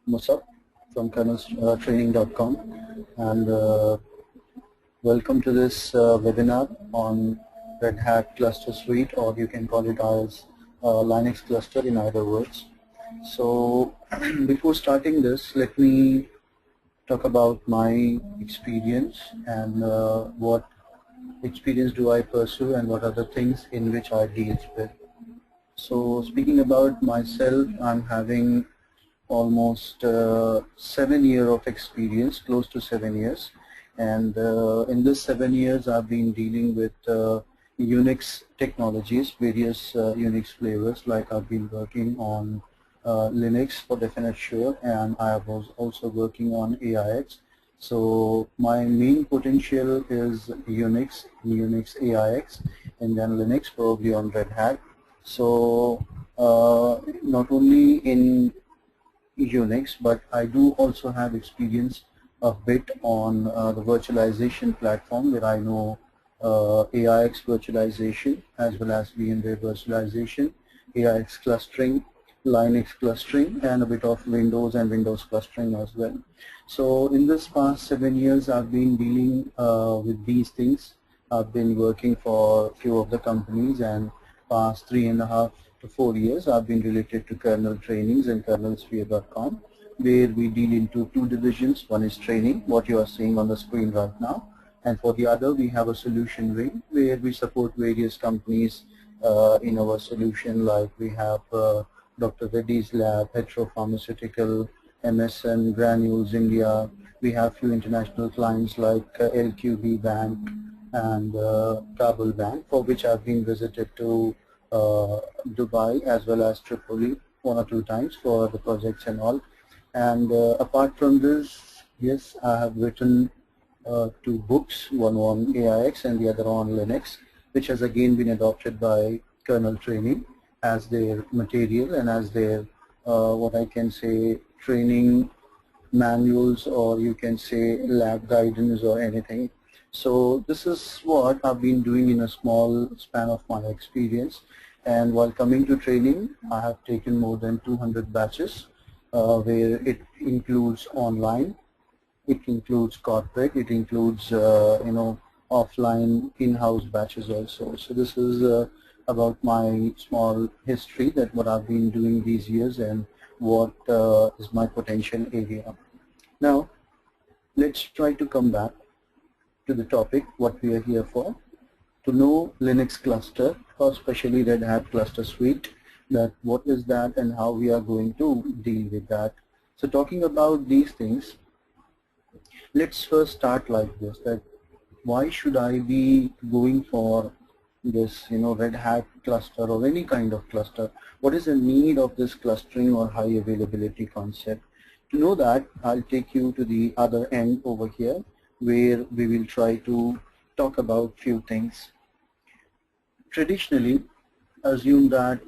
Musab from kerneltraining.com, and welcome to this webinar on Red Hat Cluster Suite, or you can call it as Linux cluster in other words. So before starting this, let me talk about my experience and what experience do I pursue and what are the things in which I deal with. So speaking about myself, I'm having almost 7 years of experience, close to 7 years, and in this 7 years I've been dealing with UNIX technologies, various UNIX flavors, like I've been working on Linux for definite sure, and I was also working on AIX. So my main potential is UNIX AIX, and then Linux probably on Red Hat. So not only in UNIX, but I do also have experience a bit on the virtualization platform, where I know AIX virtualization as well as VMware virtualization, AIX clustering, Linux clustering, and a bit of Windows and Windows clustering as well. So in this past 7 years, I've been dealing with these things. I've been working for a few of the companies, and past 3.5 to 4 years I've been related to Kernel Trainings and kernelsphere.com, where we deal into two divisions. One is training, what you are seeing on the screen right now, and for the other we have a solution wing, where we support various companies in our solution, like we have Dr. Reddy's Lab, Petro Pharmaceutical, MSN, Granules India. We have few international clients like LQB Bank and Kabul Bank, for which I've been visited to Dubai as well as Tripoli 1 or 2 times for the projects and all. And apart from this, yes, I have written 2 books, one on AIX and the other on Linux, which has again been adopted by Kernel Training as their material and as their what I can say training manuals, or you can say lab guidance or anything. So this is what I've been doing in a small span of my experience. And while coming to training, I have taken more than 200 batches, where it includes online, it includes corporate, it includes offline in-house batches also. So this is about my small history, that what I've been doing these years and what is my potential area. Now let's try to come back to the topic, what we are here for, to know Linux cluster, or especially Red Hat Cluster Suite, that what is that and how we are going to deal with that. So talking about these things, let's first start like this, that why should I be going for this Red Hat cluster or any kind of cluster? What is the need of this clustering or high availability concept? To know that, I'll take you to the other end over here, where we will try to talk about few things. Traditionally, assume that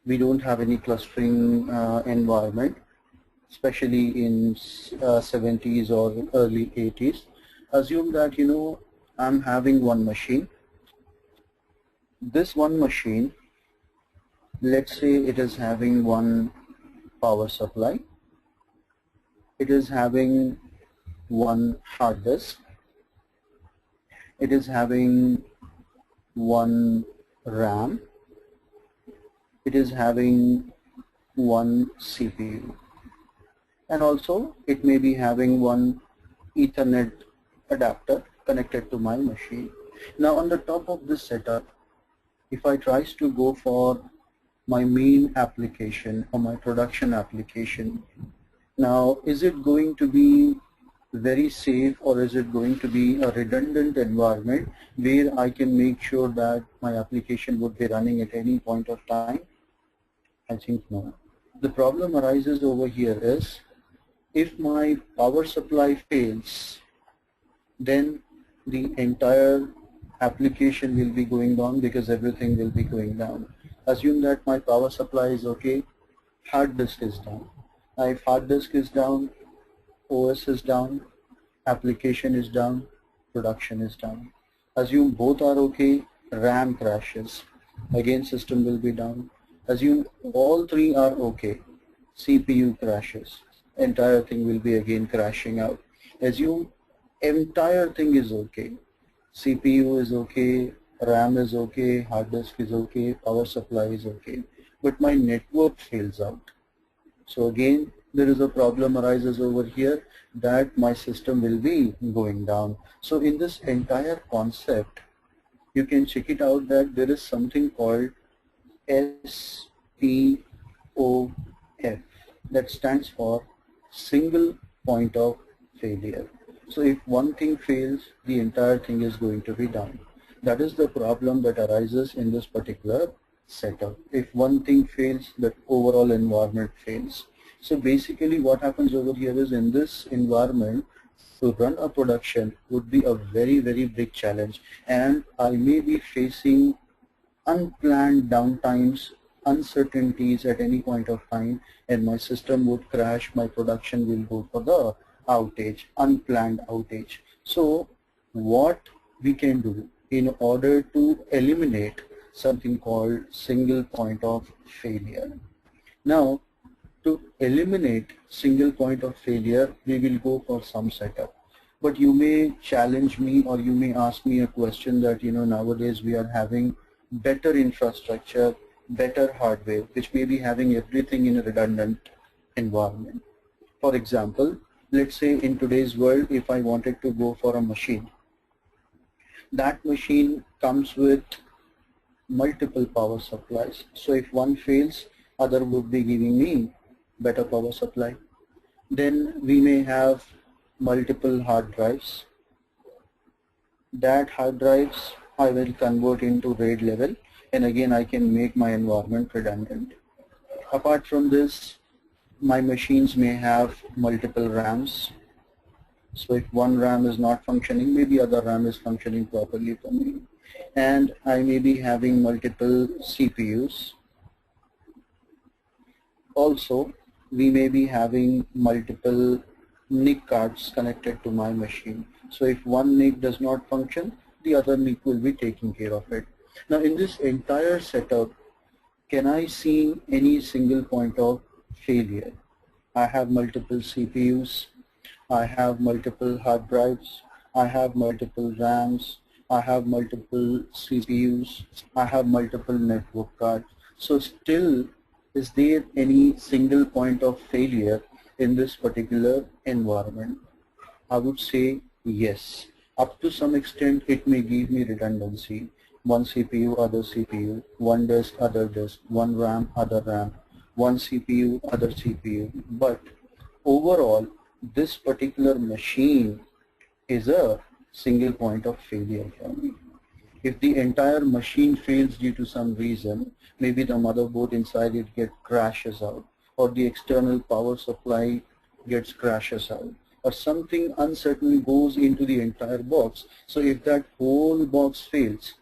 we don't have any clustering environment, especially in 70s or early 80s. Assume that I'm having one machine. This one machine, let's say it is having one power supply, it is having one hard disk, it is having one RAM, it is having one CPU, and also it may be having one Ethernet adapter connected to my machine. Now on the top of this setup, if I tries to go for my main application or my production application, now is it going to be very safe, or is it going to be a redundant environment where I can make sure that my application would be running at any point of time? I think no. The problem arises over here is, if my power supply fails, then the entire application will be going down, because everything will be going down. Assume that my power supply is okay, hard disk is down. Now if hard disk is down, OS is down, application is down, production is down. Assume both are okay, RAM crashes, again system will be down. Assume all three are okay, CPU crashes, entire thing will be again crashing out. Assume entire thing is okay. CPU is okay, RAM is okay, hard disk is okay, power supply is okay, but my network fails out. So again, there is a problem arises over here that my system will be going down. So in this entire concept, you can check it out that there is something called SPOF, that stands for single point of failure. So if one thing fails, the entire thing is going to be down. That is the problem that arises in this particular setup. If one thing fails, the overall environment fails. So basically what happens over here is, in this environment, to run a production would be a very, very big challenge, and I may be facing unplanned downtimes, uncertainties at any point of time, and my system would crash, my production will go for the outage, unplanned outage. So what we can do in order to eliminate something called single point of failure. Now, to eliminate single point of failure, we will go for some setup. But you may challenge me, or you may ask me a question that, nowadays we are having better infrastructure, better hardware, which may be having everything in a redundant environment. For example, let's say in today's world, if I wanted to go for a machine, that machine comes with multiple power supplies. So if one fails, other would be giving me better power supply. Then we may have multiple hard drives. That hard drives I will convert into RAID level, and again I can make my environment redundant. Apart from this, my machines may have multiple RAMs. So if one RAM is not functioning, maybe other RAM is functioning properly for me. And I may be having multiple CPUs. Also, we may be having multiple NIC cards connected to my machine. So if one NIC does not function, the other NIC will be taking care of it. Now in this entire setup, can I see any single point of failure? I have multiple CPUs, I have multiple hard drives, I have multiple RAMs, I have multiple CPUs, I have multiple network cards. So still, is there any single point of failure in this particular environment? I would say yes. Up to some extent, it may give me redundancy. One CPU, other CPU, one disk, other disk, one RAM, other RAM, one CPU, other CPU. But overall, this particular machine is a single point of failure for me. If the entire machine fails due to some reason, maybe the motherboard inside it crashes out, or the external power supply crashes out, or something uncertain goes into the entire box. So if that whole box fails,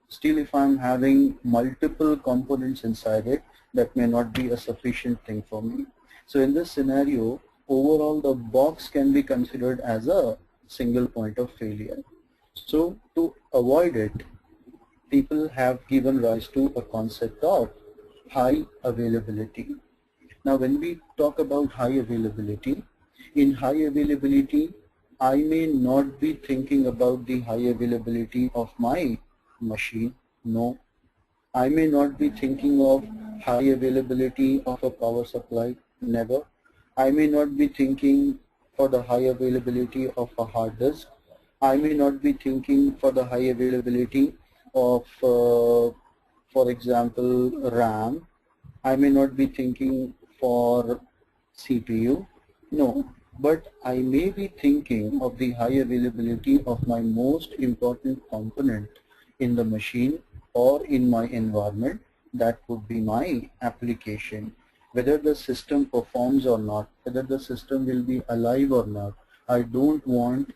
still if I'm having multiple components inside it, that may not be a sufficient thing for me. So in this scenario, overall the box can be considered as a single point of failure. So to avoid it, people have given rise to a concept of high availability. Now when we talk about high availability, in high availability, I may not be thinking about the high availability of my machine. No. I may not be thinking of high availability of a power supply. Never. I may not be thinking for the high availability of a hard disk. I may not be thinking for the high availability of, for example, RAM. I may not be thinking for CPU. No, but I may be thinking of the high availability of my most important component in the machine or in my environment. That would be my application. Whether the system performs or not, whether the system will be alive or not, I don't want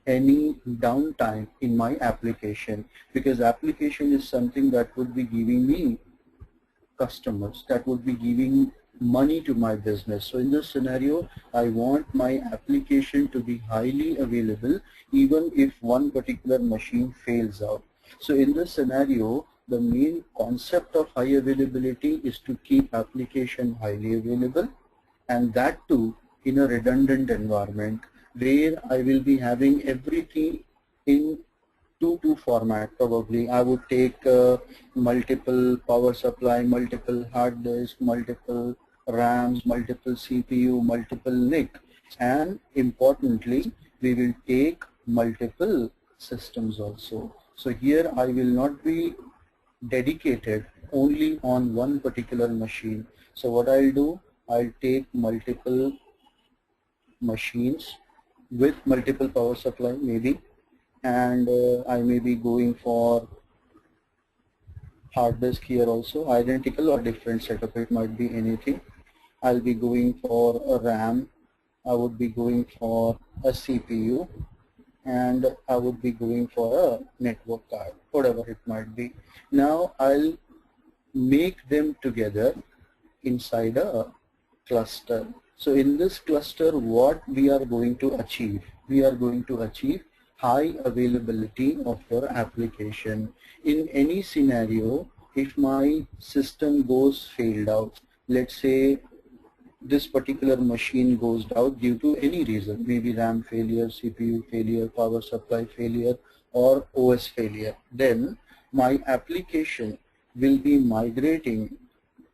any downtime in my application, because application is something that would be giving me customers, that would be giving money to my business. So in this scenario, I want my application to be highly available even if one particular machine fails out. So in this scenario, the main concept of high availability is to keep application highly available, and that too in a redundant environment where I will be having everything in 2 format. Probably I would take multiple power supply, multiple hard disk, multiple RAMs, multiple CPU, multiple NIC, and importantly we will take multiple systems also. So here I will not be dedicated only on one particular machine. So what I'll do, I'll take multiple machines with multiple power supply maybe, and I may be going for hard disk here also, identical or different setup, it might be anything. I'll be going for a RAM, I would be going for a CPU, and I would be going for a network card, whatever it might be. Now I'll make them together inside a cluster. So in this cluster, what we are going to achieve? We are going to achieve high availability of your application. In any scenario, if my system goes failed out, let's say this particular machine goes out due to any reason, maybe RAM failure, CPU failure, power supply failure, or OS failure, then my application will be migrating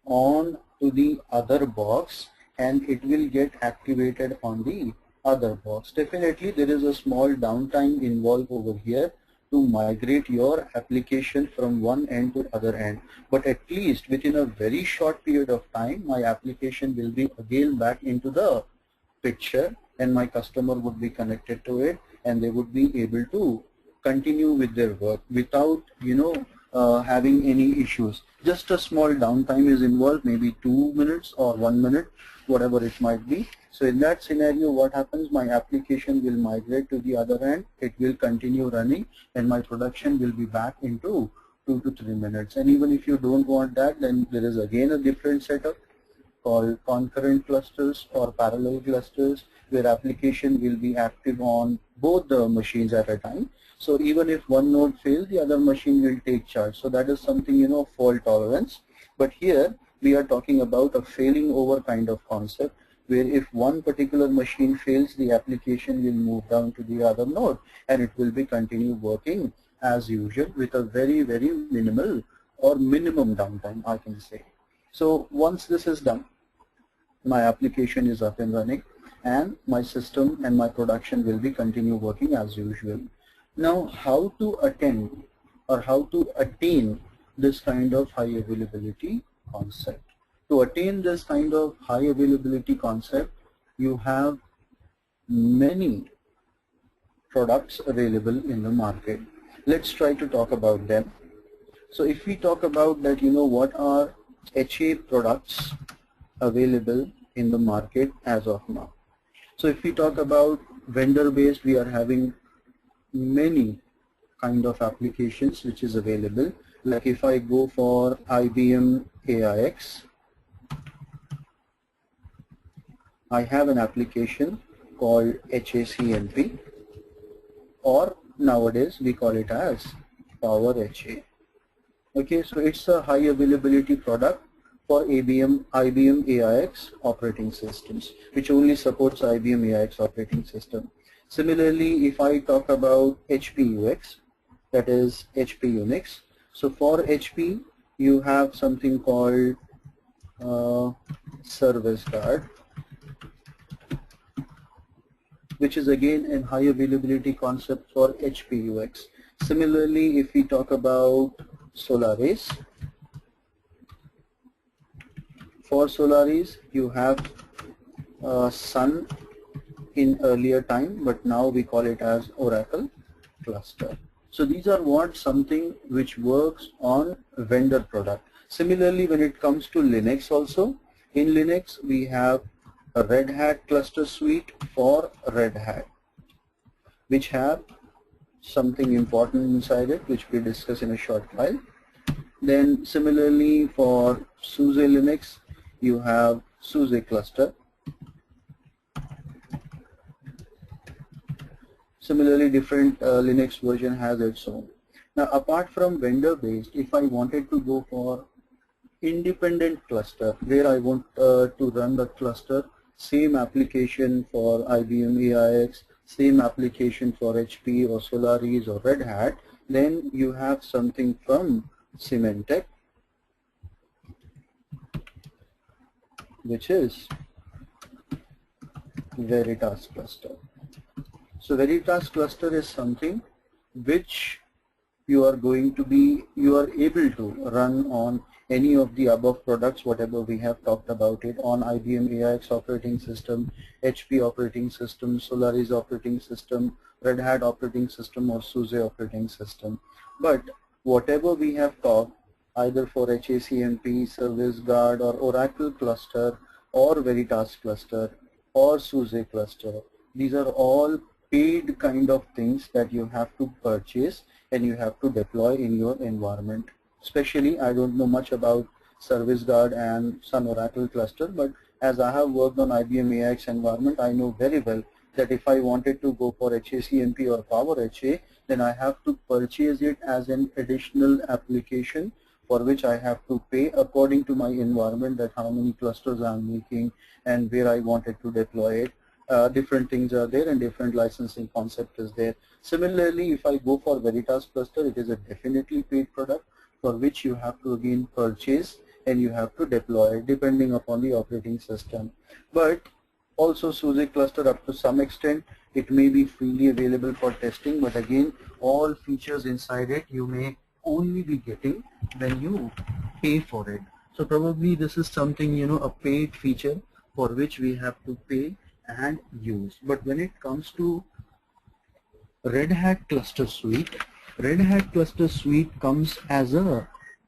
on to the other box and it will get activated on the other box. Definitely there is a small downtime involved over here to migrate your application from one end to other end, but at least within a very short period of time my application will be again back into the picture and my customer would be connected to it and they would be able to continue with their work without having any issues. Just a small downtime is involved, maybe 2 minutes or 1 minute, whatever it might be. So in that scenario, what happens, my application will migrate to the other end, it will continue running, and my production will be back into 2 to 3 minutes. And even if you don't want that, then there is again a different setup called concurrent clusters or parallel clusters, where application will be active on both the machines at a time. So even if one node fails, the other machine will take charge. So that is something, fault tolerance. But here we are talking about a failing over kind of concept, where if one particular machine fails, the application will move down to the other node and it will be continue working as usual with a very, very minimal or minimum downtime, I can say. So once this is done, my application is up and running and my system and my production will be continue working as usual. Now, how to attend or how to attain this kind of high availability concept? To attain this kind of high availability concept, you have many products available in the market. Let's try to talk about them. So if we talk about that, what are HA products available in the market as of now. So if we talk about vendor based, we are having many kind of applications which is available. Like if I go for IBM AIX, I have an application called HACNP, or nowadays we call it as Power HA. Okay, so it's a high availability product for IBM AIX operating systems, which only supports IBM AIX operating system. Similarly, if I talk about HP UX, that is HP UNIX. So for HP, you have something called Service Guard, which is again a high availability concept for HP UX. Similarly, if we talk about Solaris, for Solaris, you have Sun in earlier time, but now we call it as Oracle cluster. So these are something which works on vendor product. Similarly, when it comes to Linux also, in Linux we have a Red Hat cluster suite for Red Hat, which have something important inside it, which we discuss in a short while. Then similarly for SUSE Linux, you have SUSE cluster. Similarly, different Linux version has its own. Now, apart from vendor based, if I wanted to go for independent cluster, where I want to run the cluster same application for IBM AIX, same application for HP or Solaris or Red Hat, then you have something from Symantec, which is Veritas cluster. So Veritas cluster is something which you are able to run on any of the above products, whatever we have talked about it, on IBM AIX operating system, HP operating system, Solaris operating system, Red Hat operating system, or SUSE operating system. But whatever we have talked, either for HACMP, Service Guard, or Oracle cluster, or Veritas cluster, or SUSE cluster, these are all paid kind of things that you have to purchase and you have to deploy in your environment. Especially, I don't know much about Service Guard and Sun Oracle cluster, but as I have worked on IBM AIX environment, I know very well that if I wanted to go for HACMP or Power HA, then I have to purchase it as an additional application for which I have to pay according to my environment, that how many clusters I am making and where I wanted to deploy it. Different things are there and different licensing concept is there. Similarly, if I go for Veritas cluster, it is a definitely paid product for which you have to again purchase and you have to deploy depending upon the operating system. But also SUSE cluster, up to some extent, it may be freely available for testing, but again, all features inside it you may only be getting when you pay for it. So probably this is something, a paid feature for which we have to pay and use. But when it comes to Red Hat Cluster Suite, Red Hat Cluster Suite comes as a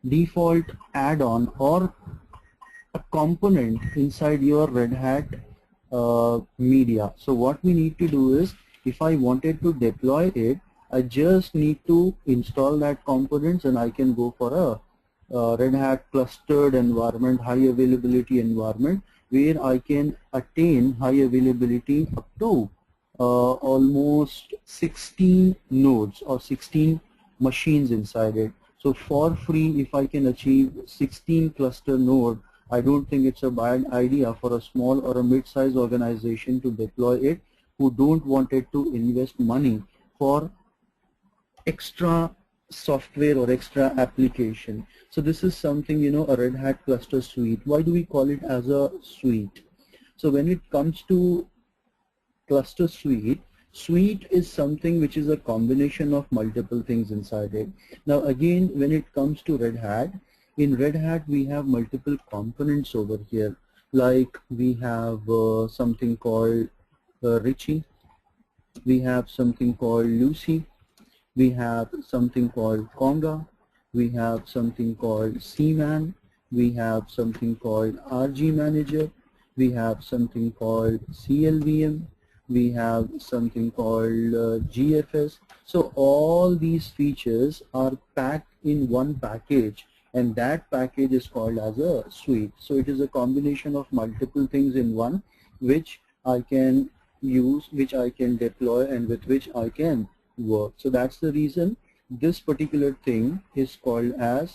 default add-on or a component inside your Red Hat media. So what we need to do is, if I wanted to deploy it, I just need to install that components and I can go for a Red Hat clustered environment, high availability environment, where I can attain high availability up to almost 16 nodes or 16 machines inside it. So for free, if I can achieve 16 cluster node, I don't think it's a bad idea for a small or a mid-sized organization to deploy it, who don't want it to invest money for extra software or extra application. So this is something, a Red Hat Cluster Suite. Why do we call it as a suite? So when it comes to Cluster Suite, suite is something which is a combination of multiple things inside it. Now again, when it comes to Red Hat, in Red Hat we have multiple components over here. Like we have something called Richie, we have something called Lucy, we have something called Conga, we have something called CMan, we have something called RG Manager, we have something called CLVM, we have something called GFS. So all these features are packed in one package, and that package is called as a suite. So it is a combination of multiple things in one, which I can use, which I can deploy, and with which I can work. So that's the reason this particular thing is called as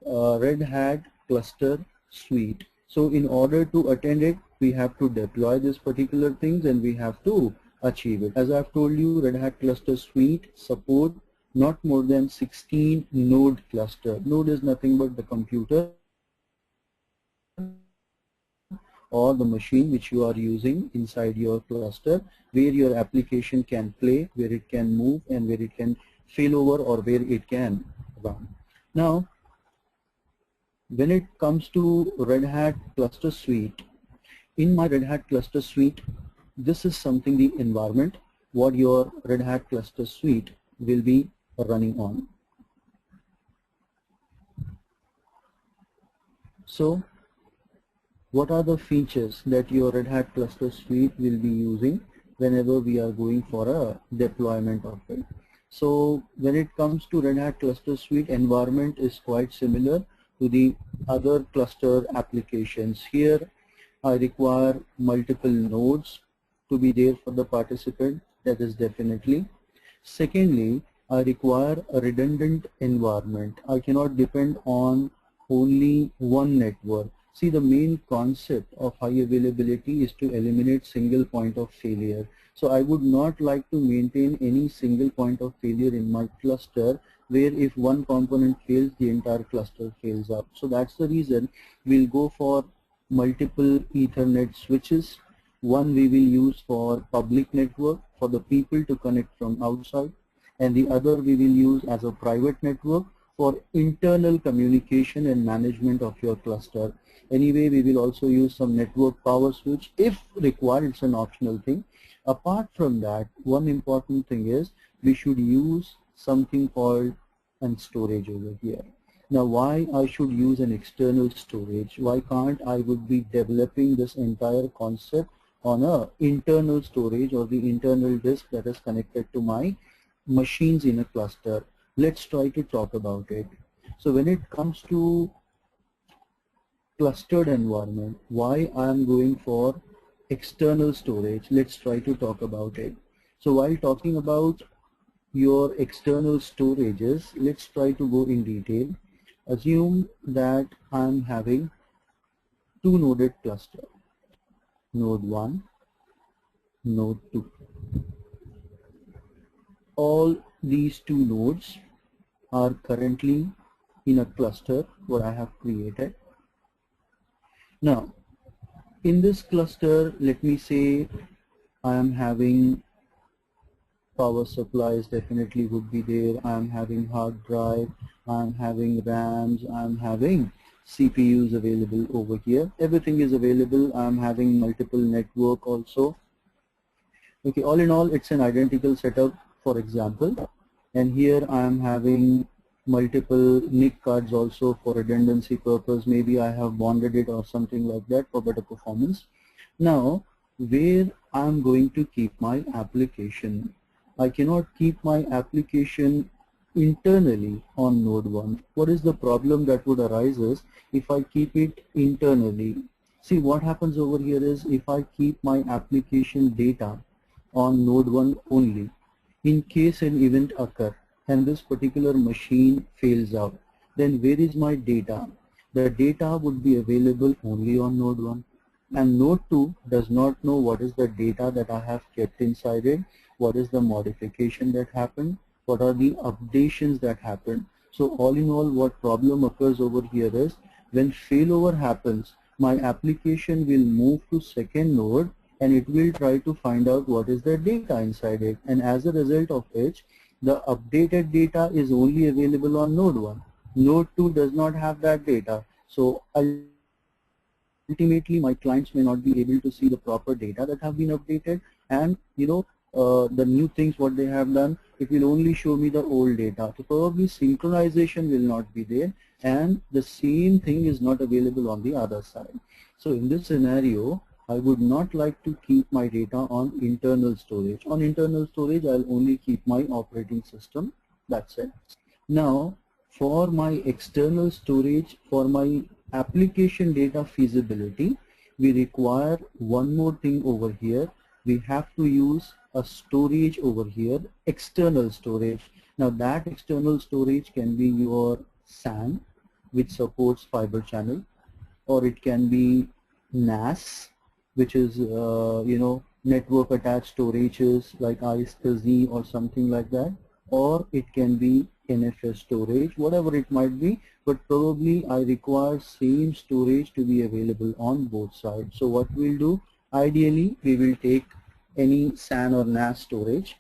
Red Hat Cluster Suite. So in order to attend it, we have to deploy this particular things and we have to achieve it. As I've told you, Red Hat Cluster Suite support not more than 16 node cluster. Node is nothing but the computer or the machine which you are using inside your cluster, where your application can play, where it can move, and where it can fail over or where it can run. Now, when it comes to Red Hat Cluster Suite, in my Red Hat Cluster Suite, this is something, the environment what your Red Hat Cluster Suite will be running on. So what are the features that your Red Hat Cluster Suite will be using whenever we are going for a deployment of it? So when it comes to Red Hat Cluster Suite, environment is quite similar to the other cluster applications. Here I require multiple nodes to be there for the participant, that is definitely. Secondly, I require a redundant environment. I cannot depend on only one network. See, the main concept of high availability is to eliminate single point of failure. So I would not like to maintain any single point of failure in my cluster where if one component fails, the entire cluster fails up. So that's the reason we'll go for multiple Ethernet switches. One we will use for public network for the people to connect from outside, and the other we will use as a private network for internal communication and management of your cluster. Anyway, we will also use some network power switch if required. It's an optional thing. Apart from that, one important thing is we should use something called an storage over here. Now, why I should use an external storage? Why can't I would be developing this entire concept on a internal storage or the internal disk that is connected to my machines in a cluster? Let's try to talk about it. So when it comes to clustered environment, why I am going for external storage, let's try to talk about it. So while talking about your external storages, let's try to go in detail. Assume that I am having two noded cluster, node 1, node 2. All these two nodes are currently in a cluster what I have created. Now, in this cluster, let me say I am having power supplies definitely would be there. I am having hard drive, I am having RAMs, I am having CPUs available over here. Everything is available. I am having multiple network also. Okay, all in all, it's an identical setup, for example. And here I am having multiple NIC cards also for redundancy purpose. Maybe I have bonded it or something like that for better performance. Now, where I am going to keep my application? I cannot keep my application internally on node 1. What is the problem that would arise is if I keep it internally? See, what happens over here is if I keep my application data on node 1 only, in case an event occurs and this particular machine fails out, then where is my data? The data would be available only on node 1, and node 2 does not know what is the data that I have kept inside it, what is the modification that happened, what are the updations that happened. So all in all, what problem occurs over here is when failover happens, my application will move to second node and it will try to find out what is the data inside it, and as a result of which the updated data is only available on node 1. Node 2 does not have that data. So ultimately my clients may not be able to see the proper data that have been updated, and the new things what they have done, it will only show me the old data. So probably synchronization will not be there, and the same thing is not available on the other side. So in this scenario, I would not like to keep my data on internal storage. On internal storage, I'll only keep my operating system. That's it. Now, for my external storage, for my application data feasibility, we require one more thing over here. We have to use a storage over here, external storage. Now that external storage can be your SAN, which supports fiber channel, or it can be NAS, which is network attached storages like ISZ or something like that, or it can be NFS storage, whatever it might be, but probably I require same storage to be available on both sides. So what we'll do, ideally we will take any SAN or NAS storage.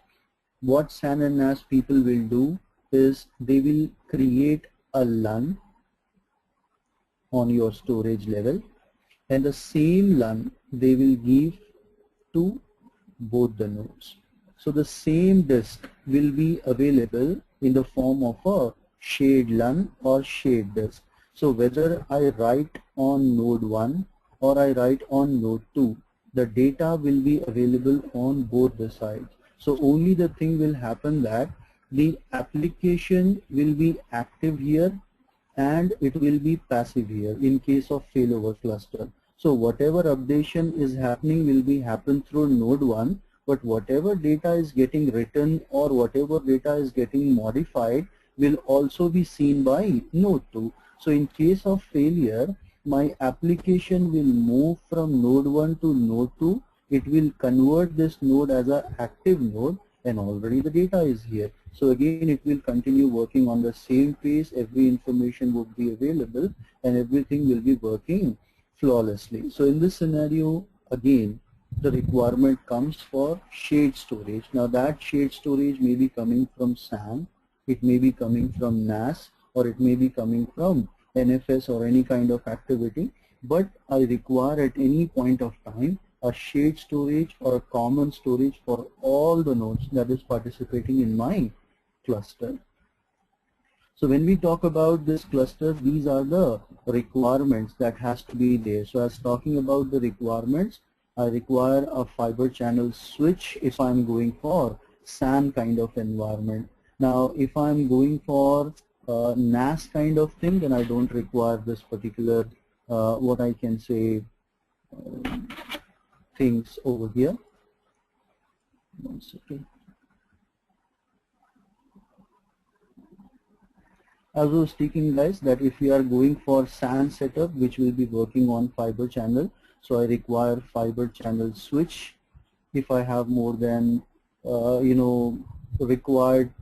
What SAN and NAS people will do is they will create a LUN on your storage level, and the same LUN they will give to both the nodes. So the same disk will be available in the form of a shared LUN or shared disk. So whether I write on node 1 or I write on node 2, the data will be available on both the sides. So only the thing will happen that the application will be active here and it will be passive here in case of failover cluster. So whatever updation is happening will be happen through node 1, but whatever data is getting written or whatever data is getting modified will also be seen by node 2. So in case of failure, my application will move from node 1 to node 2. It will convert this node as an active node, and already the data is here. So again, it will continue working on the same pace. Every information would be available and everything will be working flawlessly. So in this scenario, again, the requirement comes for shared storage. Now that shared storage may be coming from SAM, it may be coming from NAS, or it may be coming from NFS or any kind of activity, but I require at any point of time a shared storage or a common storage for all the nodes that is participating in my cluster. So when we talk about this cluster, these are the requirements that has to be there. So as talking about the requirements, I require a fiber channel switch if I'm going for SAN kind of environment. Now if I'm going for NAS kind of thing, then I don't require this particular what I can say things over here. One second. As I was speaking, guys, that if we are going for SAN setup, which will be working on fiber channel, so I require fiber channel switch. If I have more than required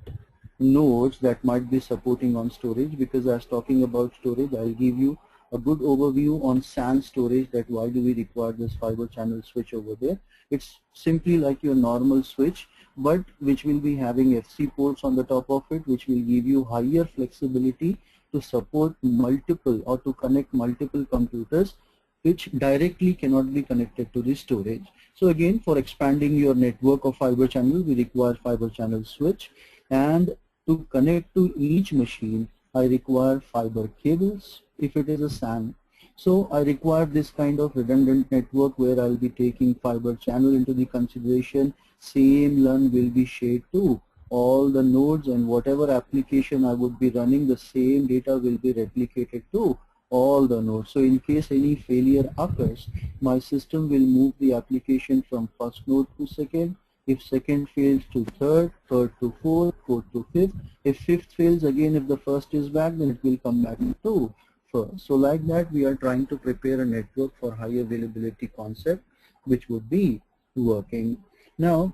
nodes that might be supporting on storage, because as talking about storage, I'll give you a good overview on SAN storage, that why do we require this fiber channel switch over there. It's simply like your normal switch, but which will be having FC ports on the top of it, which will give you higher flexibility to support multiple or to connect multiple computers which directly cannot be connected to the storage. So again, for expanding your network of fiber channel, we require fiber channel switch, and to connect to each machine, I require fiber cables if it is a SAN. So I require this kind of redundant network where I'll be taking fiber channel into the consideration. Same LAN will be shared to all the nodes, and whatever application I would be running, the same data will be replicated to all the nodes. So in case any failure occurs, my system will move the application from first node to second. If second fails to third, third to fourth, fourth to fifth. If fifth fails, again if the first is back, then it will come back to first. So like that, we are trying to prepare a network for high availability concept which would be working. Now,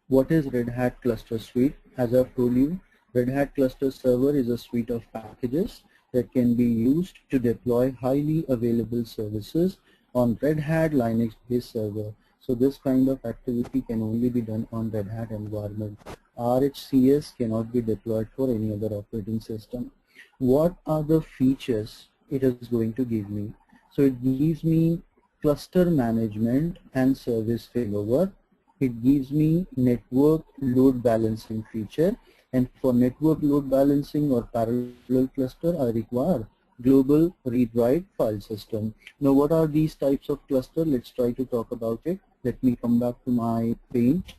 what is Red Hat Cluster Suite? As I've told you, Red Hat Cluster Server is a suite of packages that can be used to deploy highly available services on Red Hat Linux based server. So this kind of activity can only be done on Red Hat environment. RHCS cannot be deployed for any other operating system. What are the features it is going to give me? So it gives me cluster management and service failover. It gives me network load balancing feature, and for network load balancing or parallel cluster, I require global read-write file system. Now what are these types of cluster? Let's try to talk about it. Let me come back to my page.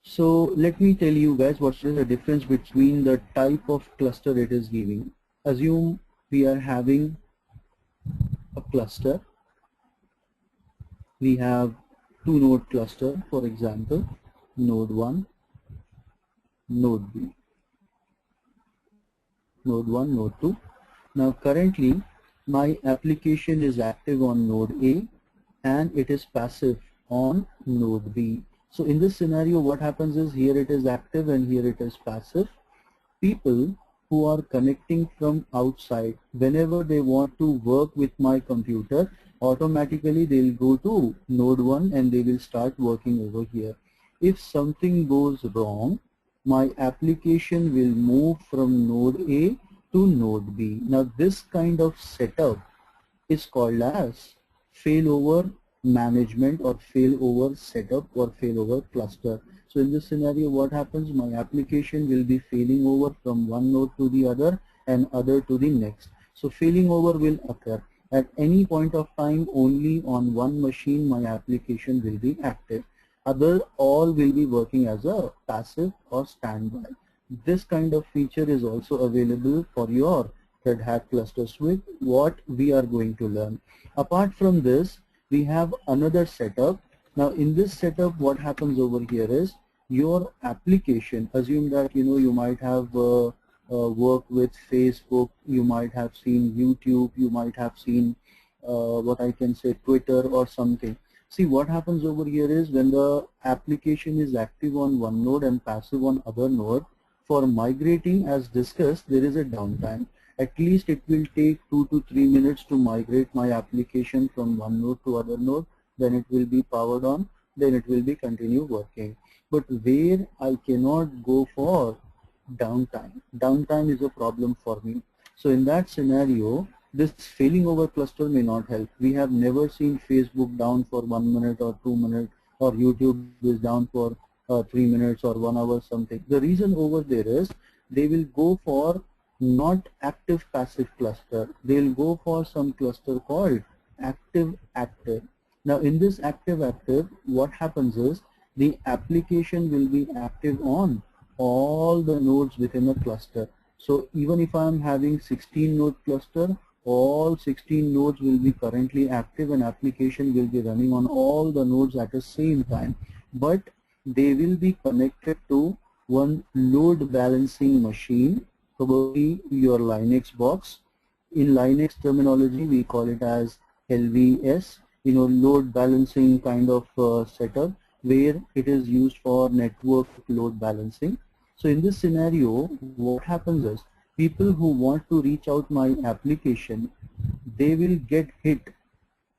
So let me tell you guys what is the difference between the type of cluster it is giving. Assume we are having a cluster. We have two node cluster, for example, node 1, node B, node 1, node 2. Now currently my application is active on node A and it is passive on node B. So in this scenario, what happens is, here it is active and here it is passive. People who are connecting from outside, whenever they want to work with my computer, automatically they'll go to node 1 and they will start working over here. If something goes wrong, my application will move from node A to node B. Now this kind of setup is called as failover management or failover setup or failover cluster. So in this scenario, what happens? My application will be failing over from one node to the other and other to the next. So failing over will occur at any point of time. Only on one machine my application will be active. Other all will be working as a passive or standby. This kind of feature is also available for your Red Hat Cluster Suite, what we are going to learn. Apart from this, we have another setup. Now in this setup, what happens over here is, your application, assume that you might have work with Facebook, you might have seen YouTube, you might have seen what I can say Twitter or something. See, what happens over here is when the application is active on one node and passive on other node, for migrating, as discussed, there is a downtime. At least it will take 2 to 3 minutes to migrate my application from one node to other node. Then it will be powered on, then it will be continue working. But where I cannot go for downtime. Downtime is a problem for me. So in that scenario, this failing over cluster may not help. We have never seen Facebook down for 1 minute or 2 minutes, or YouTube is down for 3 minutes or 1 hour something. The reason over there is they will go for not active passive cluster. They will go for some cluster called active active. Now in this active active, what happens is the application will be active on all the nodes within a cluster. So even if I am having 16 node cluster, all 16 nodes will be currently active and application will be running on all the nodes at the same time. But they will be connected to one load balancing machine, probably your Linux box. In Linux terminology, we call it as LVS, load balancing kind of setup, where it is used for network load balancing. So in this scenario, what happens is people who want to reach out my application, they will get hit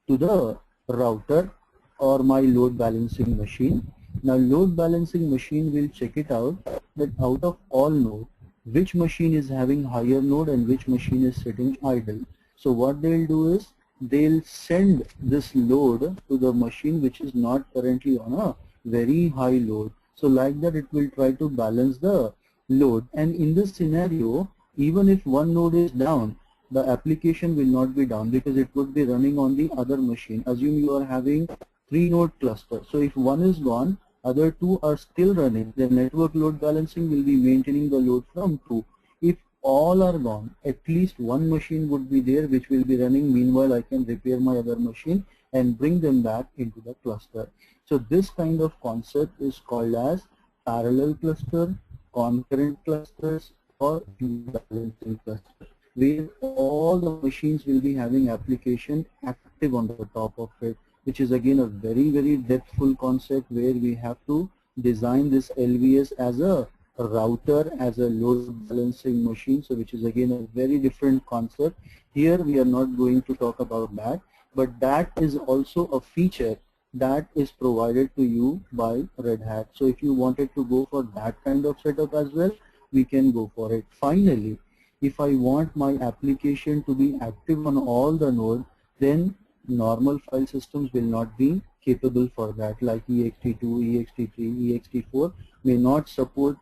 to the router or my load balancing machine. Now load balancing machine will check it out that out of all nodes, which machine is having higher node and which machine is sitting idle. So what they'll do is they'll send this load to the machine which is not currently on a very high load. So like that it will try to balance the load, and in this scenario, even if one node is down, the application will not be down because it would be running on the other machine. Assume you are having 3 node cluster. So if one is gone, other 2 are still running. The network load balancing will be maintaining the load from 2. If all are gone, at least one machine would be there which will be running. Meanwhile, I can repair my other machine and bring them back into the cluster. So this kind of concept is called as parallel cluster, concurrent clusters, or balancing cluster, where all the machines will be having application active on the top of it, which is again a very, very depthful concept where we have to design this LVS as a router, as a load balancing machine. So which is again a very different concept. Here we are not going to talk about that, but that is also a feature that is provided to you by Red Hat. So if you wanted to go for that kind of setup as well, we can go for it. Finally, if I want my application to be active on all the nodes, then normal file systems will not be capable for that, like ext2, ext3, ext4 may not support,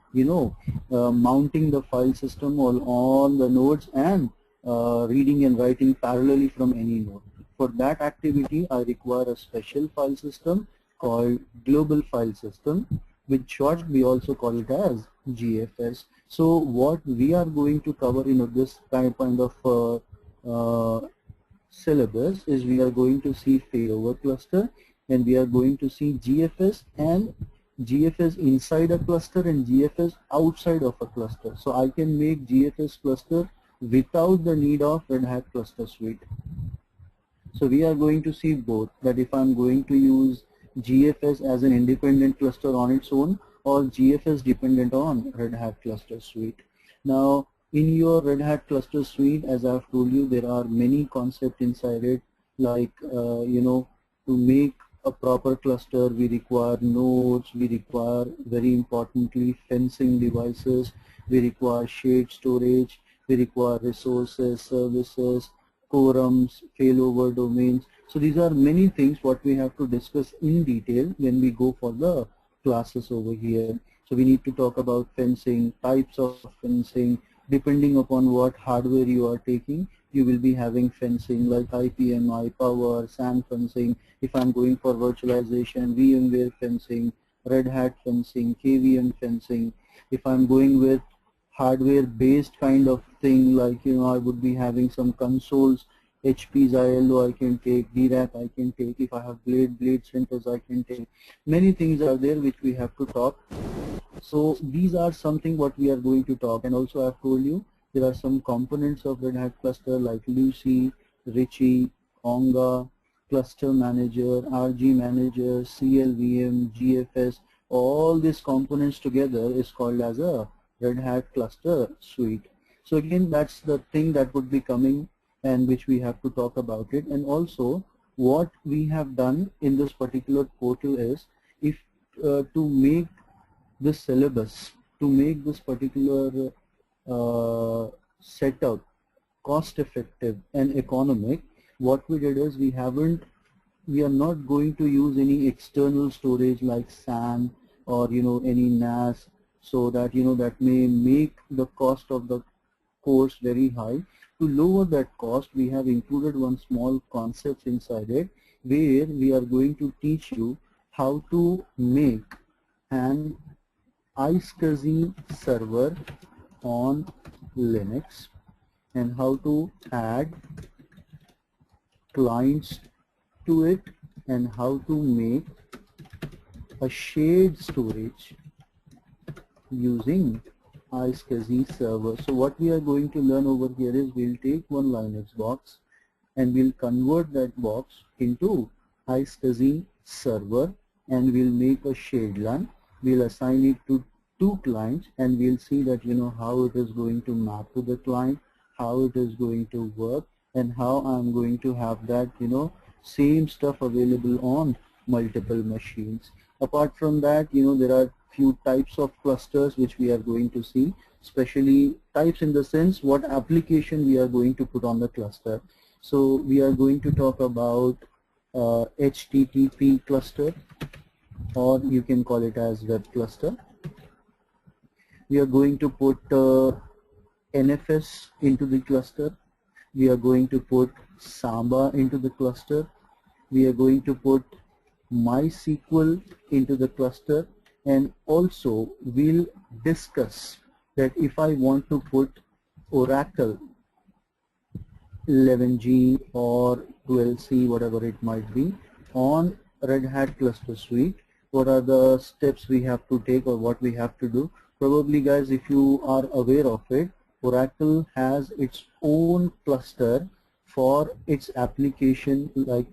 mounting the file system on the nodes and reading and writing parallelly from any node. For that activity, I require a special file system called global file system, which short we also call it as GFS. So what we are going to cover in this kind of syllabus is we are going to see failover cluster, and we are going to see GFS and GFS inside a cluster and GFS outside of a cluster. So I can make GFS cluster without the need of Red Hat Cluster Suite. So we are going to see both, that if I'm going to use GFS as an independent cluster on its own or GFS dependent on Red Hat Cluster Suite. Now in your Red Hat Cluster Suite, as I've told you, there are many concepts inside it, like to make a proper cluster we require nodes, we require very importantly fencing devices, we require shared storage, we require resources, services, quorums, failover domains. So these are many things what we have to discuss in detail when we go for the classes over here. So we need to talk about fencing, types of fencing, depending upon what hardware you are taking. You will be having fencing like IPMI, power, SAN fencing. If I'm going for virtualization, VMware fencing, Red Hat fencing, KVM fencing. If I'm going with hardware based kind of thing, like I would be having some consoles, HP's ILO I can take, DRAC I can take, if I have Blade Centos I can take. Many things are there which we have to talk So these are something what we are going to talk, and also I've told you there are some components of Red Hat cluster like Lucy, Richie, Onga, Cluster Manager, RG Manager, CLVM, GFS. All these components together is called as a Red Hat cluster suite. So again, that's the thing that would be coming and which we have to talk about it. And also what we have done in this particular portal is, if to make this syllabus, to make this particular setup cost effective and economic, what we did is we are not going to use any external storage like SAN or any NAS, so that that may make the cost of the course very high. To lower that cost, we have included one small concept inside it, where we are going to teach you how to make an iSCSI server on Linux and how to add clients to it and how to make a shared storage using iSCSI server. So what we are going to learn over here is, we'll take one Linux box and we'll convert that box into iSCSI server, and we'll make a shared LAN. We'll assign it to 2 clients, and we'll see that how it is going to map to the client, how it is going to work, and how I'm going to have that same stuff available on multiple machines. Apart from that, there are few types of clusters which we are going to see, especially types in the sense what application we are going to put on the cluster. So we are going to talk about HTTP cluster, or you can call it as web cluster. We are going to put NFS into the cluster. We are going to put Samba into the cluster. We are going to put MySQL into the cluster, and also we'll discuss that if I want to put Oracle 11G or 12C, whatever it might be, on Red Hat cluster suite, what are the steps we have to take or what we have to do. Probably guys, if you are aware of it, Oracle has its own cluster for its application like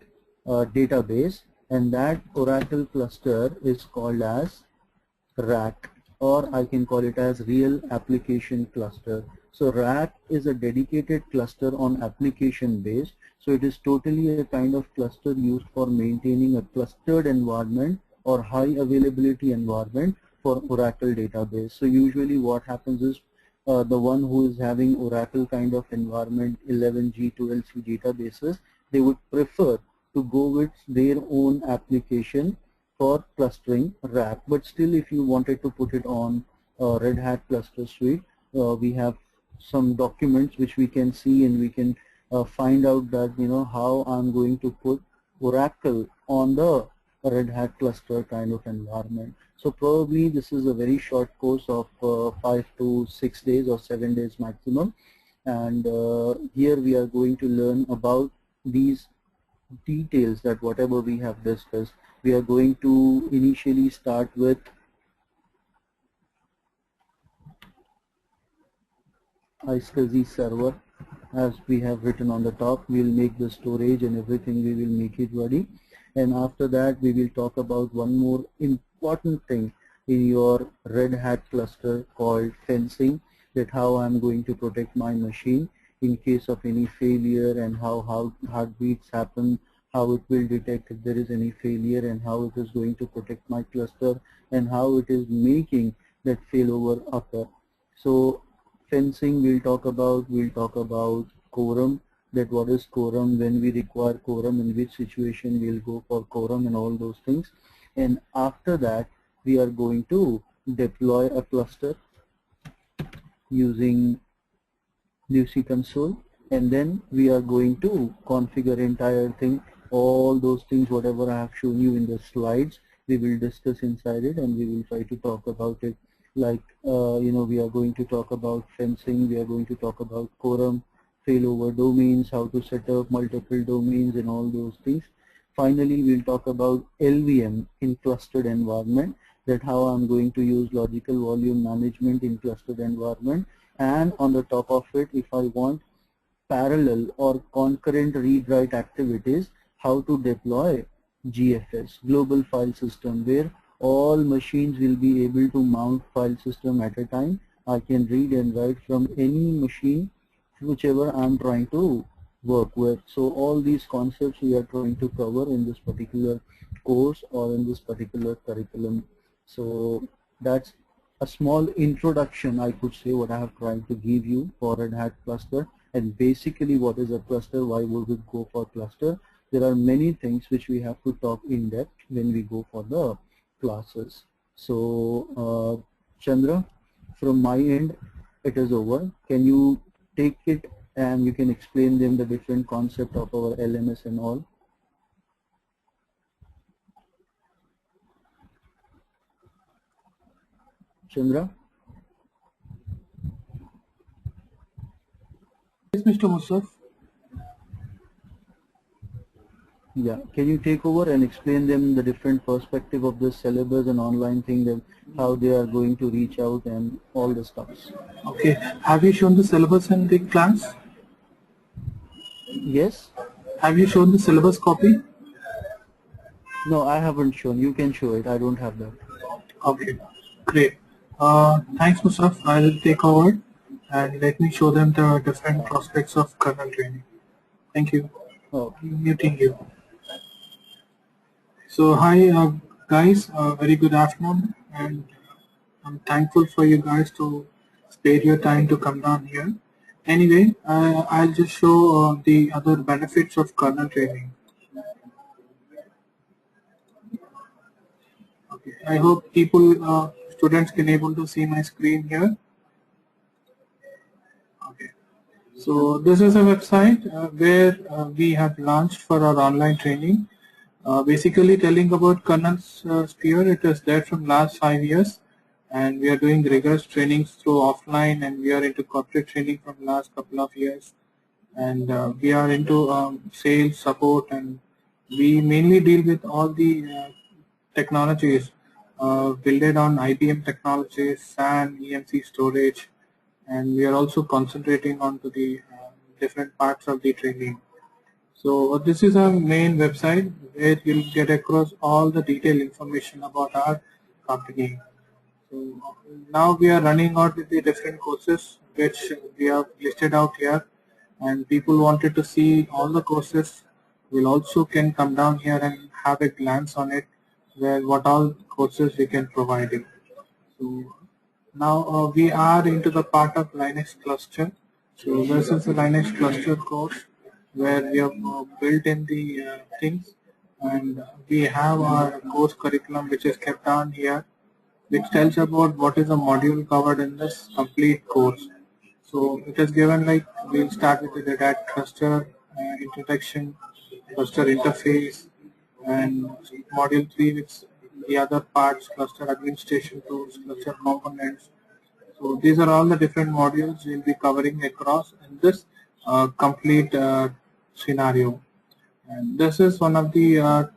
database, and that Oracle cluster is called as RAC, or I can call it as Real Application Cluster. So RAC is a dedicated cluster on application base. So it is totally a kind of cluster used for maintaining a clustered environment or high availability environment for Oracle database. So usually what happens is the one who is having Oracle kind of environment, 11G, 12C databases, they would prefer to go with their own application for clustering RAC. But still, if you wanted to put it on Red Hat cluster suite, we have some documents which we can see, and we can find out that how I'm going to put Oracle on the Red Hat cluster kind of environment. So probably this is a very short course of 5 to 6 days or 7 days maximum, and here we are going to learn about these details, that whatever we have discussed. We are going to initially start with iSCSI server, as we have written on the top. We will make the storage and everything, we will make it ready, and after that we will talk about one more important thing in your Red Hat cluster called fencing, that how I'm going to protect my machine in case of any failure, and how heartbeats happen, how it will detect if there is any failure, and how it is going to protect my cluster, and how it is making that failover occur. So fencing we'll talk about quorum, that what is quorum, when we require quorum, in which situation we'll go for quorum, and all those things. And after that we are going to deploy a cluster using Lucy console, and then we are going to configure entire thing. All those things whatever I have shown you in the slides, we will discuss inside it, and we will try to talk about it. Like we are going to talk about fencing, we are going to talk about quorum, failover domains, how to set up multiple domains, and all those things. Finally we'll talk about LVM in clustered environment, that how I'm going to use logical volume management in clustered environment, and on the top of it, if I want parallel or concurrent read-write activities, how to deploy GFS, Global File System, where all machines will be able to mount file system at a time. I can read and write from any machine, whichever I'm trying to work with. So all these concepts we are trying to cover in this particular course or in this particular curriculum. So that's a small introduction, I could say, what I have tried to give you for Red Hat cluster. And basically, what is a cluster? Why would we go for cluster? There are many things which we have to talk in depth when we go for the classes. So Chandra, from my end, it is over. Can you take it and you can explain them the different concept of our LMS and all? Chandra? Yes, Mr. Musaf. Yeah, can you take over and explain them the different perspective of the syllabus and online thing, that how they are going to reach out and all the stuff? Okay, have you shown the syllabus in the class? Yes? Have you shown the syllabus copy? No, I haven't shown. You can show it. I don't have that. Okay, great. Thanks, Musaf. I will take over and let me show them the different prospects of kernel training. Thank you. Okay. Muting you. So hi guys, very good afternoon, and I'm thankful for you guys to spare your time to come down here. Anyway, I'll just show the other benefits of kernel training. Okay, I hope students can able to see my screen here. Okay, so this is a website where we have launched for our online training. Basically telling about kernel sphere, it is there from last 5 years, and we are doing rigorous trainings through offline, and we are into corporate training from last couple of years, and we are into sales support, and we mainly deal with all the technologies built on IBM technologies, SAN, EMC storage, and we are also concentrating on to the different parts of the training. So this is our main website where you'll get across all the detailed information about our company. So now we are running out with the different courses which we have listed out here, and people wanted to see all the courses will also can come down here and have a glance on it, where what all courses we can provide it. So now we are into the part of Linux cluster. So this is the Linux cluster course where we have built in the things, and we have our course curriculum which is kept on here, which tells about what is the module covered in this complete course. So it is given like we'll start with the data cluster introduction, cluster interface, and module 3 with the other parts, cluster administration tools, cluster components. So these are all the different modules we'll be covering across in this complete scenario. And this is one of the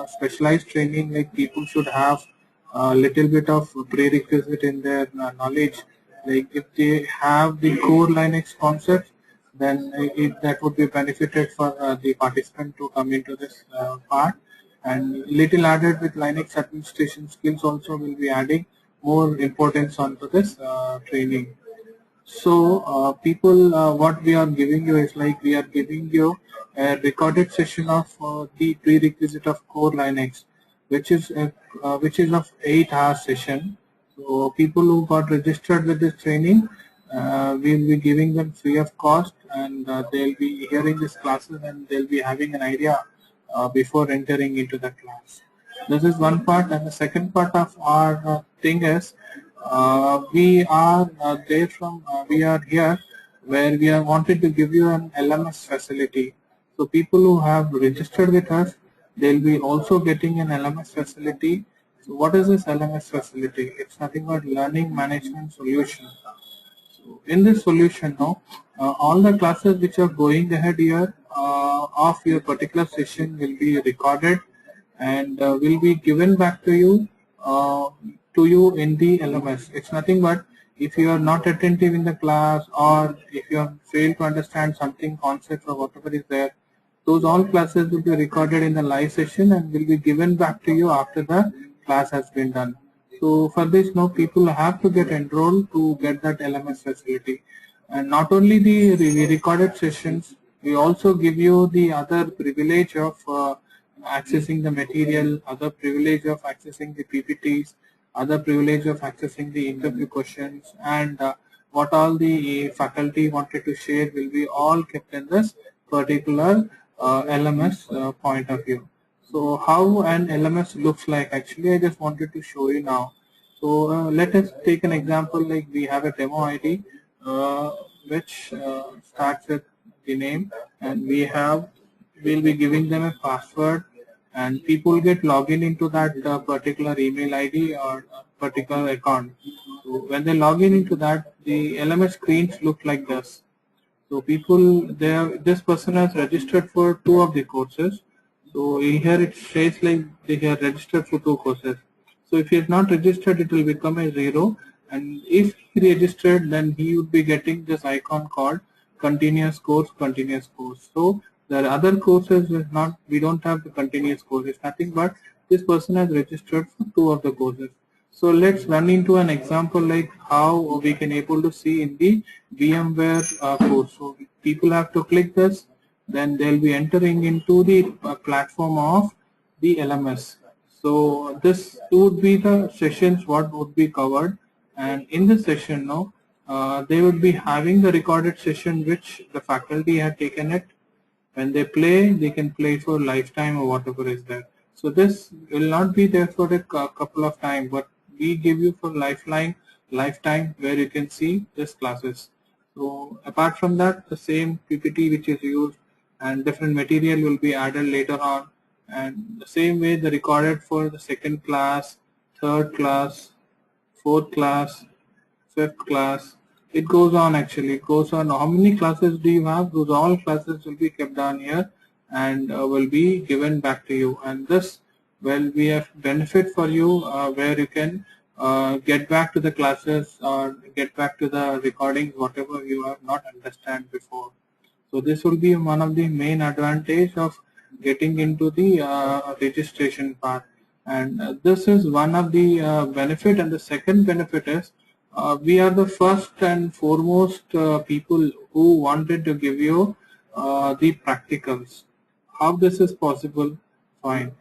specialized training, like people should have a little bit of prerequisite in their knowledge. Like if they have the core Linux concepts, then that would be benefited for the participant to come into this part. And little added with Linux administration skills also will be adding more importance onto this training. So people, what we are giving you is like we are giving you a recorded session of the prerequisite of core Linux, which is of 8-hour session. So people who got registered with this training, we'll be giving them free of cost, and they'll be hearing these classes and they'll be having an idea before entering into the class. This is one part, and the second part of our thing is we are we are here where we are wanted to give you an LMS facility. So people who have registered with us, they'll be also getting an LMS facility. So what is this LMS facility? It's nothing but learning management solution. So in this solution now, all the classes which are going ahead here of your particular session will be recorded and will be given back to you to you in the LMS. It's nothing but if you are not attentive in the class, or if you have failed to understand something, concept or whatever is there, those all classes will be recorded in the live session and will be given back to you after the class has been done. So for this, now people have to get enrolled to get that LMS facility. And not only the recorded sessions, we also give you the other privilege of accessing the material, other privilege of accessing the PPTs, other privilege of accessing the interview questions, and what all the faculty wanted to share will be all kept in this particular LMS point of view. So how an LMS looks like, actually I just wanted to show you now. So let us take an example, like we have a demo ID which starts with the name, and we'll be giving them a password, and people get login into that particular email ID or particular account. So when they log in into that, the LMS screens look like this. So this person has registered for 2 of the courses. So here it says like they have registered for 2 courses. So if he is not registered, it will become a 0. And if he registered, then he would be getting this icon called continuous course, continuous course. So the other courses is not, we don't have the continuous course. It's nothing but this person has registered for 2 of the courses. So let's run into an example like how we can able to see in the VMware course. So people have to click this, then they'll be entering into the platform of the LMS. So this would be the sessions what would be covered, and in this session now they would be having the recorded session which the faculty had taken it. When they play, they can play for lifetime or whatever is there. So this will not be there for a couple of time, but we give you for lifetime where you can see these classes. So apart from that, the same PPT which is used and different material will be added later on, and the same way the recorded for the second class, third class, fourth class, fifth class. It goes on, actually it goes on. How many classes do you have? Those all classes will be kept down here and will be given back to you. And this will be a benefit for you where you can get back to the classes or get back to the recordings whatever you have not understand before. So this will be one of the main advantage of getting into the registration part. And this is one of the benefit. And the second benefit is we are the first and foremost people who wanted to give you the practicals. How this is possible? Fine.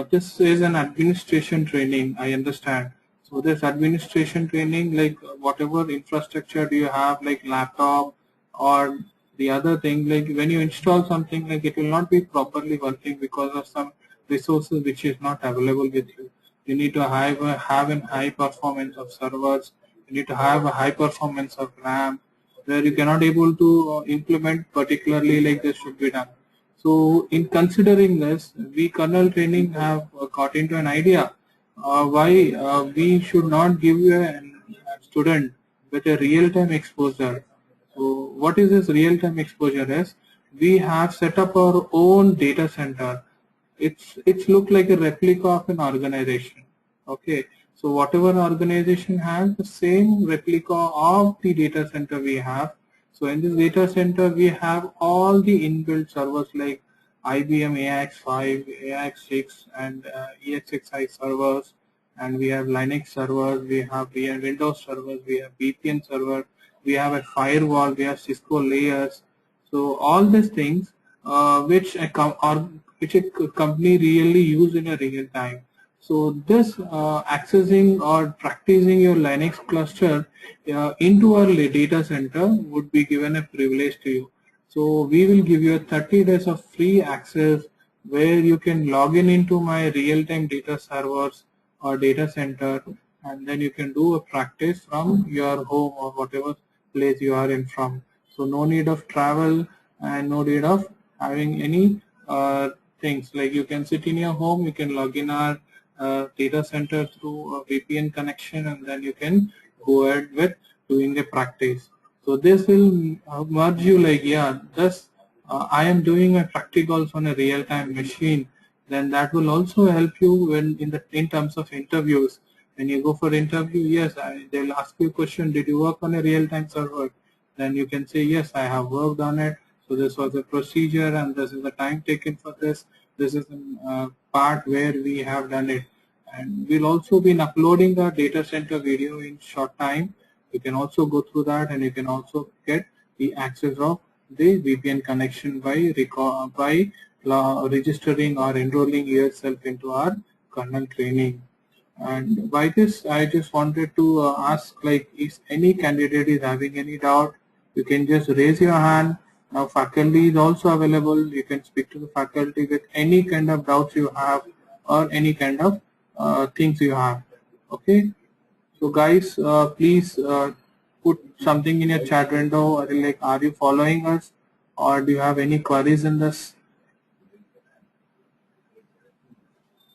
This is an administration training, I understand. So this administration training, like whatever infrastructure do you have, like laptop or the other thing, like when you install something, like it will not be properly working because of some resources which is not available with you. You need to have a high performance of servers. You need to have a high performance of RAM, where you cannot able to implement particularly like this should be done. So in considering this, we kernel training have got into an idea why we should not give you a student with a real-time exposure. So what is this real-time exposure is? We have set up our own data center. It's look like a replica of an organization. Okay, so whatever organization has the same replica of the data center we have. So in this data center we have all the inbuilt servers like IBM AX5, AX6 and EXXi servers, and we have Linux servers, we have Windows servers, we have VPN server, we have a firewall, we have Cisco layers. So all these things which a company really use in a real time. So this accessing or practicing your Linux cluster into our data center would be given a privilege to you. So we will give you 30 days of free access where you can log in into my real-time data servers or data center, and then you can do a practice from your home or whatever place you are in from. So no need of travel and no need of having any things, like you can sit in your home, you can log in our data center through a VPN connection, and then you can go ahead with doing the practice. So this will merge you like, yeah, this I am doing my practicals on a real-time machine then that will also help you when in terms of interviews. When you go for interview, yes, they'll ask you a question, did you work on a real-time server? Then you can say, yes, I have worked on it. So this was a procedure and this is the time taken for this. This is the part where we have done it. And we'll also be uploading the data center video in short time. You can also go through that and you can also get the access of the VPN connection by registering or enrolling yourself into our kernel training. And by this, I just wanted to ask, like, if any candidate is having any doubt, you can just raise your hand. Now, faculty is also available. You can speak to the faculty with any kind of doubts you have or any kind of things you have. Okay. So, guys, please put something in your chat window. Like, are you following us, or do you have any queries in this,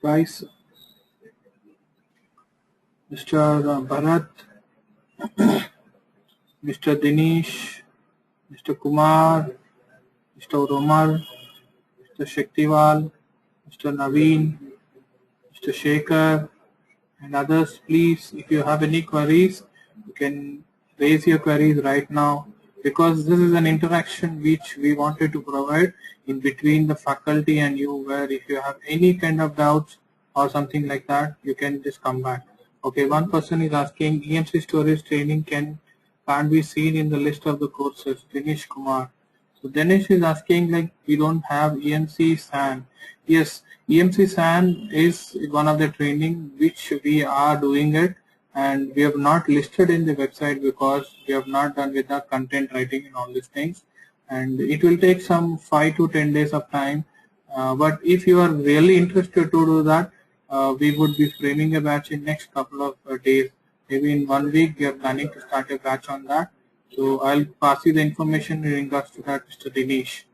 guys? Mr. Bharat, Mr. Dinesh, Mr. Kumar, Mr. Romar, Mr. Shaktiwal, Mr. Naveen, Mr. Shekhar, and others, please, if you have any queries, you can raise your queries right now, because this is an interaction which we wanted to provide in between the faculty and you, where if you have any kind of doubts or something like that, you can just come back. Okay, one person is asking, EMC storage training can't be seen in the list of the courses. Dinesh Kumar. So Dinesh is asking, like, we don't have EMC SAN. Yes, EMC SAN is one of the training which we are doing it, and we have not listed in the website because we have not done with the content writing and all these things, and it will take some 5 to 10 days of time. But if you are really interested to do that, we would be framing a batch in next couple of days. Maybe in 1 week we are planning to start a batch on that. So I'll pass you the information in regards to that, Mr. Dinesh.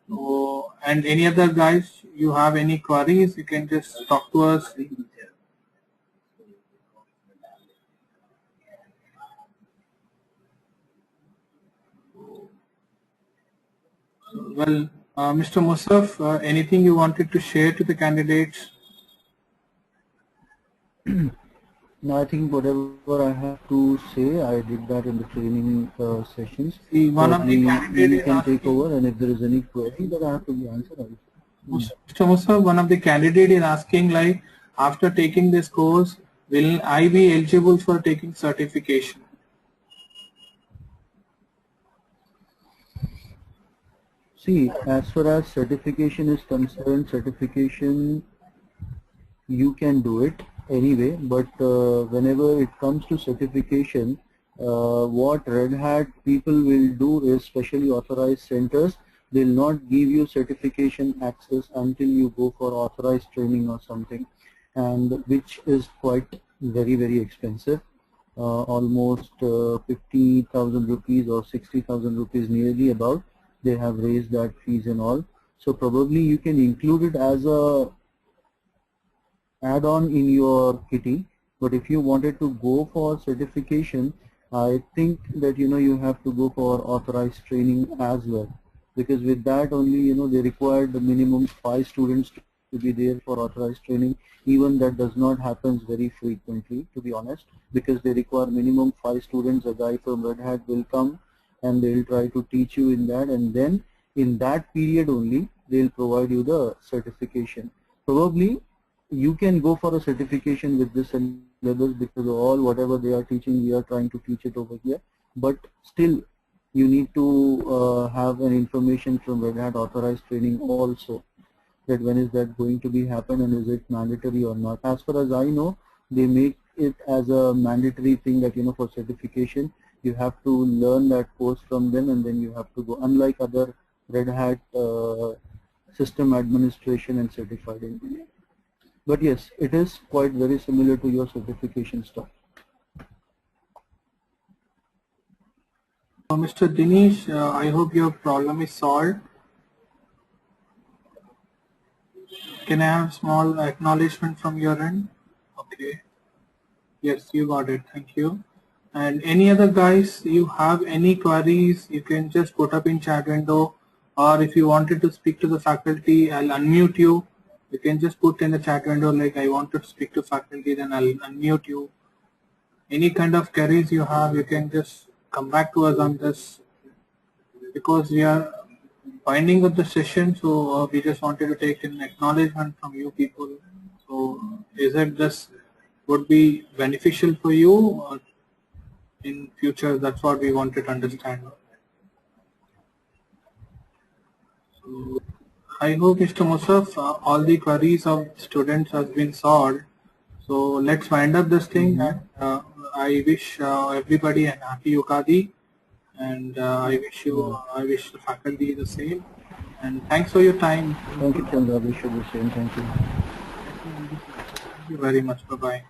So, and any other guys, you have any queries, you can just talk to us. Well, Mr. Musaf, anything you wanted to share to the candidates? No, I think whatever I have to say, I did that in the training sessions. See, one of the candidates can take over, and if there is any query that I have to be answered, Mr. Musaf, one of the candidates is asking, like, after taking this course, will I be eligible for taking certification? See, as far as certification is concerned, certification, you can do it anyway, but whenever it comes to certification, what Red Hat people will do is, specially authorized centers, they will not give you certification access until you go for authorized training or something, and which is quite very expensive, almost 50,000 rupees or 60,000 rupees nearly about. They have raised that fees and all. So probably you can include it as a add-on in your kitty, but if you wanted to go for certification, I think that you have to go for authorized training as well, because with that only they require the minimum 5 students to be there for authorized training. Even that does not happen very frequently, to be honest, because they require minimum 5 students. A guy from Red Hat will come and they will try to teach you in that, and then in that period only they will provide you the certification. Probably you can go for a certification with this syllabus, because all whatever they are teaching, we are trying to teach it over here, but still you need to have an information from Red Hat authorized training also, that when is that going to be happen and is it mandatory or not. As far as I know, they make it as a mandatory thing that for certification you have to learn that course from them and then you have to go, unlike other Red Hat system administration and certified engineer. But yes, it is quite very similar to your certification stuff. Mr. Dinesh, I hope your problem is solved. Can I have small acknowledgement from your end? Okay. Yes, you got it. Thank you. And any other guys, you have any queries, you can just put up in chat window, or if you wanted to speak to the faculty, I'll unmute you. You can just put in the chat window like I want to speak to faculty, then I'll unmute you. Any kind of queries you have, you can just come back to us on this, because we are winding up the session, so we just wanted to take an acknowledgement from you people. So is it this would be beneficial for you or in future? That's what we wanted to understand. So I hope, Mr. Musaf, all the queries of students has been solved. So let's wind up this thing. And I wish everybody a happy Yukadi, and I wish the faculty the same. And thanks for your time. Thank you, Chandra. Wish you the same. Thank you. Thank you very much. Bye bye.